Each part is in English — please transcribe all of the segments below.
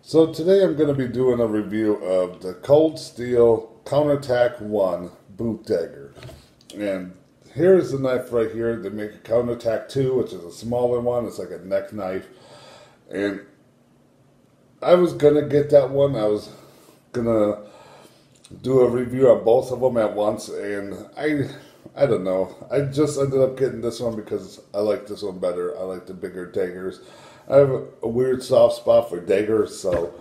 So today I'm going to be doing a review of the Cold Steel Counterattack 1 Boot Dagger. And here's the knife right here. They make a Counterattack 2, which is a smaller one. It's like a neck knife. And I was going to get that one. I was going to do a review on both of them at once. And I don't know. I just ended up getting this one because I like this one better. I like the bigger daggers. I have a weird soft spot for daggers, so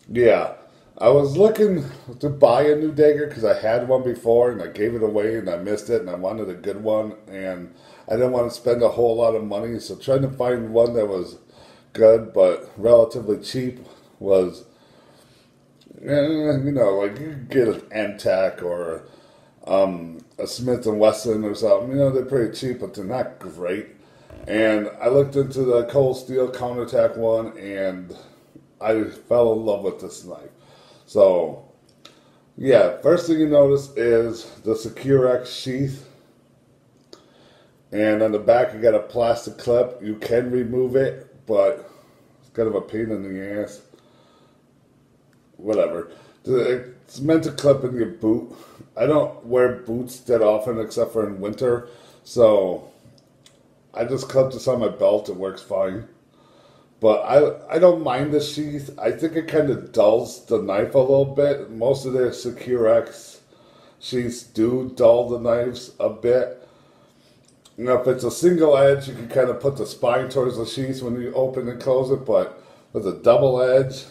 yeah. I was looking to buy a new dagger because I had one before and I gave it away and I missed it and I wanted a good one and I didn't want to spend a whole lot of money, so trying to find one that was good but relatively cheap was, like you could get an MTAC or a Smith & Wesson or something. They're pretty cheap, but they're not great. And I looked into the Cold Steel Counterattack 1, and I fell in love with this knife. So, yeah, first thing you notice is the Secure X sheath. And on the back, you got a plastic clip. You can remove it, but it's kind of a pain in the ass. Whatever. It's meant to clip in your boot. I don't wear boots that often except for in winter, so I just clip this on my belt. It works fine. But I don't mind the sheath. I think it kind of dulls the knife a little bit. Most of their Secure X sheaths do dull the knives a bit. If it's a single edge, you can kind of put the spine towards the sheath when you open and close it. But with a double edge,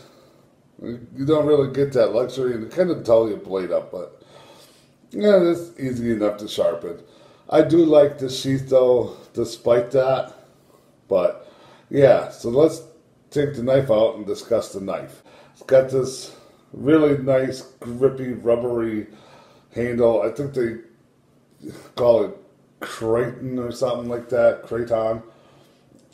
you don't really get that luxury. And it kind of dull your blade up. But yeah, it's easy enough to sharpen. I do like the sheath though, despite that. But yeah, so let's take the knife out and discuss the knife. It's got this really nice, grippy, rubbery handle. I think they call it Creighton or something like that, Creighton.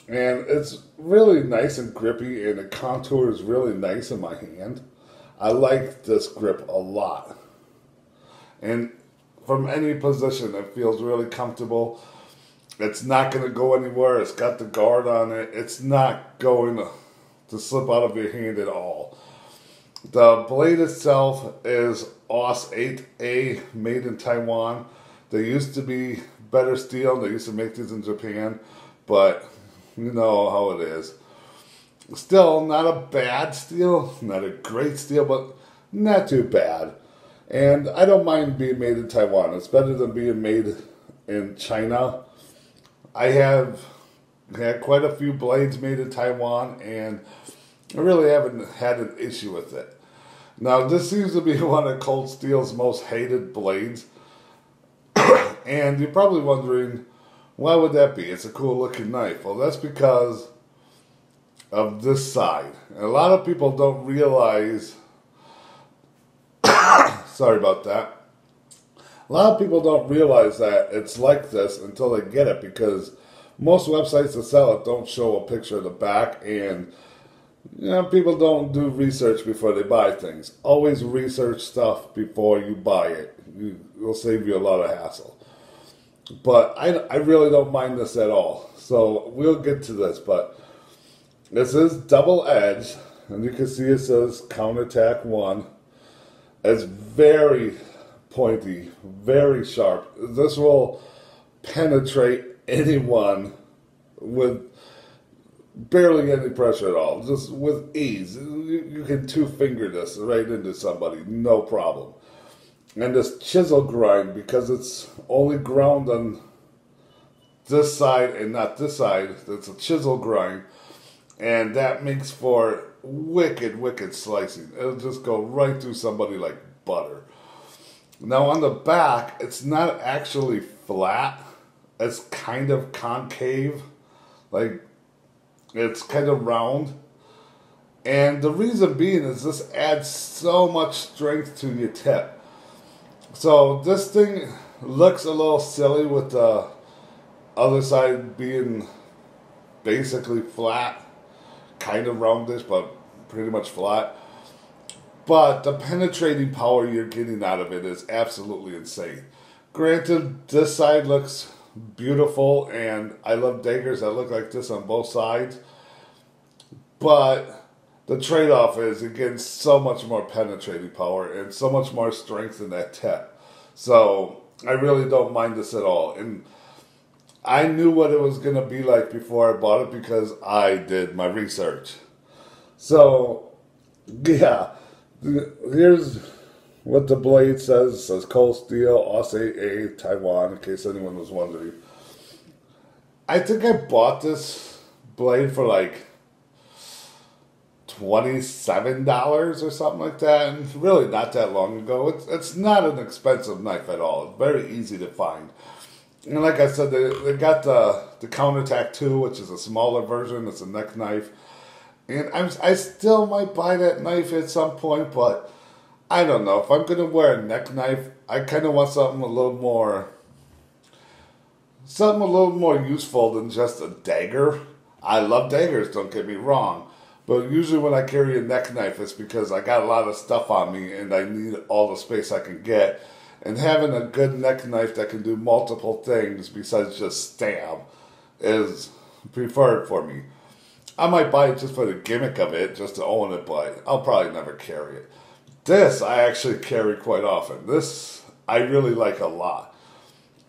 And it's really nice and grippy, and the contour is really nice in my hand. I like this grip a lot. And from any position, it feels really comfortable. It's not going to go anywhere. It's got the guard on it. It's not going to slip out of your hand at all. The blade itself is AUS 8A, made in Taiwan. They used to be better steel. They used to make these in Japan, but you know how it is. Still, not a bad steel, not a great steel, but not too bad. And I don't mind being made in Taiwan. It's better than being made in China. I have had quite a few blades made in Taiwan, and I really haven't had an issue with it. Now, this seems to be one of Cold Steel's most hated blades. And you're probably wondering, why would that be? It's a cool looking knife. Well, that's because of this side. And a lot of people don't realize... Sorry about that. A lot of people don't realize that it's like this until they get it, because most websites that sell it don't show a picture of the back, and people don't do research before they buy things. Always research stuff before you buy it. It'll save you a lot of hassle. But I really don't mind this at all. So we'll get to this, but this is double edged, and you can see it says Counterattack 1. It's very pointy, very sharp. This will penetrate anyone with barely any pressure at all, just with ease. You can two-finger this right into somebody, no problem. And this chisel grind, because it's only ground on this side and not this side, it's a chisel grind, and that makes for wicked slicing. It'll just go right through somebody like butter. Now on the back, it's not actually flat. It's kind of concave. Like, it's kind of round. And the reason being is this adds so much strength to your tip. So this thing looks a little silly with the other side being basically flat. Kind of roundish, but pretty much flat. But the penetrating power you're getting out of it is absolutely insane. Granted, this side looks beautiful, and I love daggers that look like this on both sides. But the trade-off is it gets so much more penetrating power and so much more strength in that tip. So I really don't mind this at all. And I knew what it was going to be like before I bought it because I did my research. So, yeah, here's what the blade says. It says cold steel, ASA, Taiwan, in case anyone was wondering. I think I bought this blade for like $27 or something like that, and really not that long ago. It's not an expensive knife at all. It's very easy to find. And like I said, they got the Counterattack 2, which is a smaller version. It's a neck knife. And I still might buy that knife at some point, but I don't know. If I'm going to wear a neck knife, I kind of want something a little more useful than just a dagger. I love daggers, don't get me wrong. But usually when I carry a neck knife, it's because I got a lot of stuff on me and I need all the space I can get. And having a good neck knife that can do multiple things besides just stab is preferred for me. I might buy it just for the gimmick of it, just to own it, but I'll probably never carry it. This I actually carry quite often. This I really like a lot.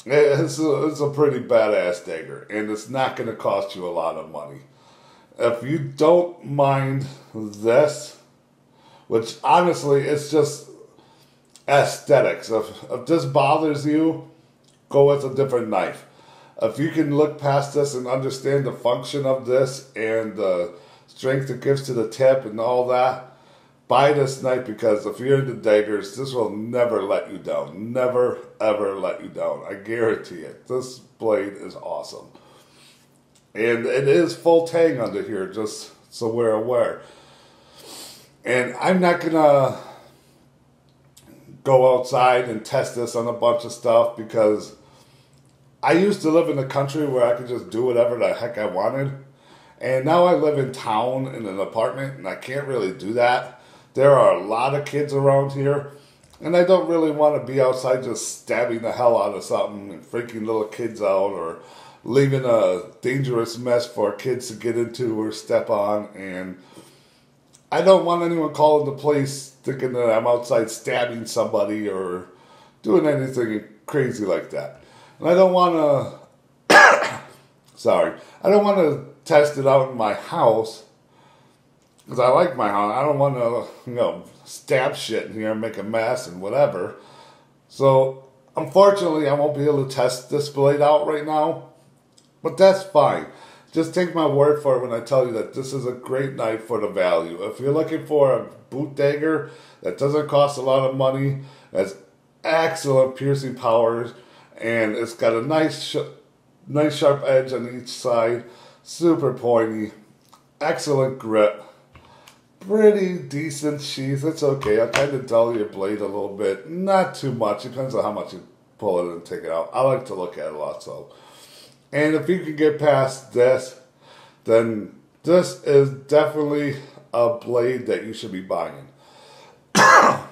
It's a pretty badass dagger, and it's not going to cost you a lot of money. If you don't mind this, which honestly it's just aesthetics. If this bothers you, go with a different knife. If you can look past this and understand the function of this and the strength it gives to the tip and all that, buy this knife, because if you're into daggers, this will never let you down. Never, ever let you down. I guarantee it. This blade is awesome. And it is full tang under here, just so we're aware. And I'm not going to go outside and test this on a bunch of stuff, because I used to live in the country where I could just do whatever the heck I wanted. And now I live in town in an apartment, and I can't really do that. There are a lot of kids around here, and I don't really want to be outside just stabbing the hell out of something and freaking little kids out, or leaving a dangerous mess for kids to get into or step on. And I don't want anyone calling the police thinking that I'm outside stabbing somebody or doing anything crazy like that. And I don't want to, I don't want to test it out in my house, because I like my house. I don't want to, stab shit in here and make a mess and whatever. So, unfortunately, I won't be able to test this blade out right now. But that's fine. Just take my word for it when I tell you that this is a great knife for the value. If you're looking for a boot dagger that doesn't cost a lot of money, has excellent piercing powers, and it's got a nice sharp edge on each side, super pointy, excellent grip, pretty decent sheath. It's okay. I'll kind of dull your blade a little bit. Not too much. Depends on how much you pull it and take it out. I like to look at it a lot, so. And if you can get past this, then this is definitely a blade that you should be buying. I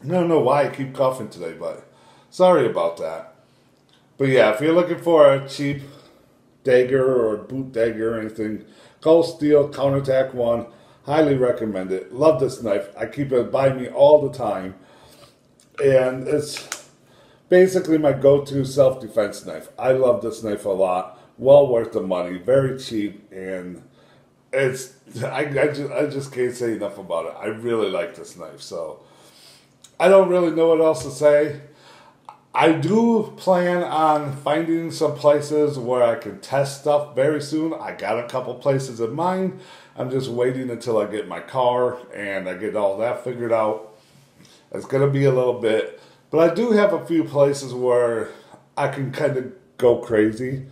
don't know why I keep coughing today, but sorry about that. But yeah, if you're looking for a cheap dagger or boot dagger or anything, Cold Steel Counterattack 1, highly recommend it. Love this knife. I keep it by me all the time. And it's basically my go-to self-defense knife. I love this knife a lot. Well worth the money. Very cheap. And it's I just can't say enough about it. I really like this knife. So I don't really know what else to say. I do plan on finding some places where I can test stuff very soon. I got a couple places in mind. I'm just waiting until I get my car and I get all that figured out. It's going to be a little bit. But I do have a few places where I can kind of go crazy.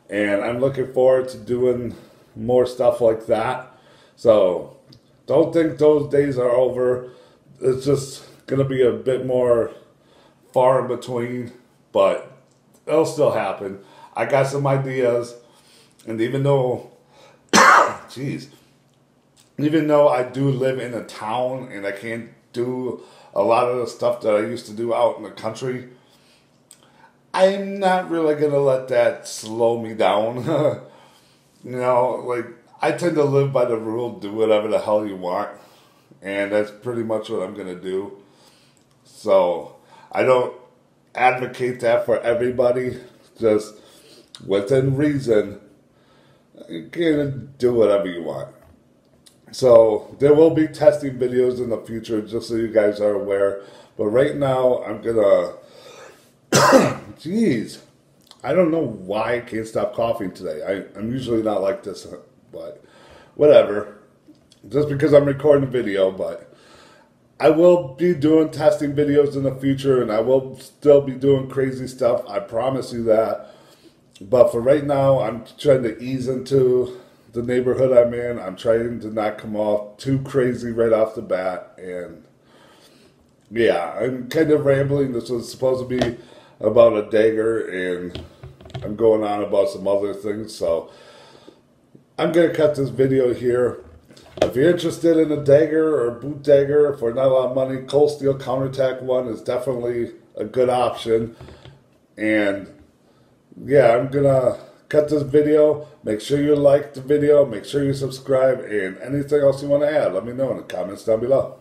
And I'm looking forward to doing more stuff like that. So don't think those days are over. It's just going to be a bit more far in between. But it'll still happen. I got some ideas. And even though, even though I do live in a town and I can't do a lot of the stuff that I used to do out in the country, I'm not really going to let that slow me down. I tend to live by the rule, do whatever the hell you want. And that's pretty much what I'm going to do. So, I don't advocate that for everybody. Just within reason, you can do whatever you want. So, there will be testing videos in the future, just so you guys are aware. But right now, I'm going to... Jeez. I don't know why I can't stop coughing today. I'm usually not like this, but whatever. Just because I'm recording a video, but I will be doing testing videos in the future, and I will still be doing crazy stuff. I promise you that. But for right now, I'm trying to ease into the neighborhood I'm in. I'm trying to not come off too crazy right off the bat. And yeah, I'm kind of rambling. This was supposed to be about a dagger, and I'm going on about some other things, so I'm going to cut this video here. If you're interested in a dagger or a boot dagger for not a lot of money, Cold Steel Counterattack 1 is definitely a good option. And yeah, I'm going to cut this video. Make sure you like the video, make sure you subscribe, and anything else you want to add, let me know in the comments down below.